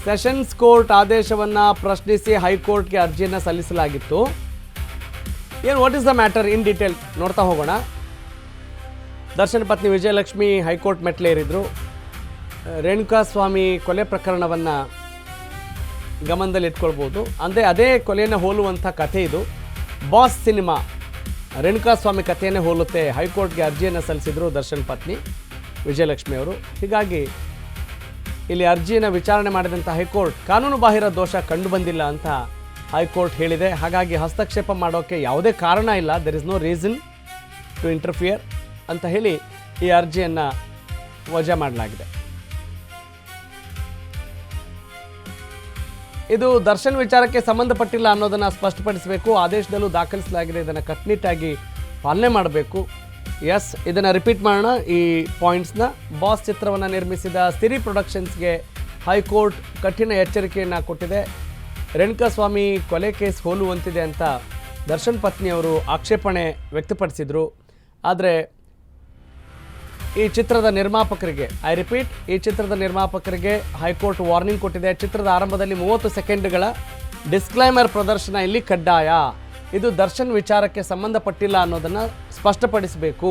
Sessions court ಆದೇಶವನ್ನು ಪ್ರಶ್ನಿಸಿ ಹೈಕೋರ್ಟ್ಗೆ ಅರ್ಜಿಯನ್ನು ಸಲ್ಲಿಸಲಾಗಿತ್ತು. ಏನು what is the matter in detail ನೋಡ್ತಾ ಹೋಗೋಣ. ದರ್ಶನ್ ಪತ್ನಿ ವಿಜಯಲಕ್ಷ್ಮಿ ಹೈಕೋರ್ಟ್ ಮೆಟ್ಲೇರಿದ್ರು. ರೇಣುಕಾಸ್ವಾಮಿ ಕೊಲೆ ಪ್ರಕರಣವನ್ನು ಗಮನದಲ್ಲಿ ಇಟ್ಕೊಳ್ಬೋದು. ಅಂದರೆ ಅದೇ ಕೊಲೆಯನ್ನು ಹೋಲುವಂಥ ಕಥೆ ಇದು. ಬಾಸ್ ಸಿನಿಮಾ ರೇಣುಕಾಸ್ವಾಮಿ ಕಥೆಯನ್ನೇ ಹೋಲುತ್ತೆ. ಹೈಕೋರ್ಟ್ಗೆ ಅರ್ಜಿಯನ್ನು ಸಲ್ಲಿಸಿದರು ದರ್ಶನ್ ಪತ್ನಿ ವಿಜಯಲಕ್ಷ್ಮಿ ಅವರು. ಹೀಗಾಗಿ ಇಲ್ಲಿ ಅರ್ಜಿಯನ್ನು ವಿಚಾರಣೆ ಮಾಡಿದಂಥ ಹೈಕೋರ್ಟ್ ಕಾನೂನು ಬಾಹಿರ ದೋಷ ಕಂಡುಬಂದಿಲ್ಲ ಅಂತ ಹೈಕೋರ್ಟ್ ಹೇಳಿದೆ. ಹಾಗಾಗಿ ಹಸ್ತಕ್ಷೇಪ ಮಾಡೋಕ್ಕೆ ಯಾವುದೇ ಕಾರಣ ಇಲ್ಲ, there is no reason to interfere ಅಂತ ಹೇಳಿ ಈ ಅರ್ಜಿಯನ್ನು ವಜಾ ಮಾಡಲಾಗಿದೆ. ಇದು ದರ್ಶನ್ ವಿಚಾರಕ್ಕೆ ಸಂಬಂಧಪಟ್ಟಿಲ್ಲ ಅನ್ನೋದನ್ನು ಸ್ಪಷ್ಟಪಡಿಸಬೇಕು. ಆದೇಶದಲ್ಲೂ ದಾಖಲಿಸಲಾಗಿದೆ, ಇದನ್ನು ಕಟ್ಟುನಿಟ್ಟಾಗಿ ಪಾಲನೆ ಮಾಡಬೇಕು. ಎಸ್, ಇದನ್ನು ರಿಪೀಟ್ ಮಾಡೋಣ ಈ ಪಾಯಿಂಟ್ಸ್ನ. ಬಾಸ್ ಚಿತ್ರವನ್ನು ನಿರ್ಮಿಸಿದ ಸಿರಿ ಪ್ರೊಡಕ್ಷನ್ಸ್ಗೆ ಹೈಕೋರ್ಟ್ ಕಠಿಣ ಎಚ್ಚರಿಕೆಯನ್ನು ಕೊಟ್ಟಿದೆ. ರೇಣುಕಾಸ್ವಾಮಿ ಕೊಲೆ ಕೇಸ್ ಹೋಲುವಂತಿದೆ ಅಂತ ದರ್ಶನ್ ಪತ್ನಿಯವರು ಆಕ್ಷೇಪಣೆ ವ್ಯಕ್ತಪಡಿಸಿದರು. ಆದರೆ ಈ ಚಿತ್ರದ ನಿರ್ಮಾಪಕರಿಗೆ, ಐ ರಿಪೀಟ್, ಈ ಚಿತ್ರದ ನಿರ್ಮಾಪಕರಿಗೆ ಹೈಕೋರ್ಟ್ ವಾರ್ನಿಂಗ್ ಕೊಟ್ಟಿದೆ. ಚಿತ್ರದ ಆರಂಭದಲ್ಲಿ 30 ಸೆಕೆಂಡ್ಗಳ ಡಿಸ್ಕ್ಲೈಮರ್ ಪ್ರದರ್ಶನ ಇಲ್ಲಿ ಕಡ್ಡಾಯ. ಇದು ದರ್ಶನ್ ವಿಚಾರಕ್ಕೆ ಸಂಬಂಧಪಟ್ಟಿಲ್ಲ ಅನ್ನೋದನ್ನು ಸ್ಪಷ್ಟಪಡಿಸಬೇಕು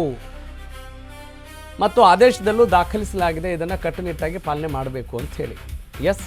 ಮತ್ತು ಆದೇಶದಲ್ಲೂ ದಾಖಲಿಸಲಾಗಿದೆ, ಇದನ್ನು ಕಟ್ಟುನಿಟ್ಟಾಗಿ ಪಾಲನೆ ಮಾಡಬೇಕು ಅಂತ ಹೇಳಿ. ಎಸ್.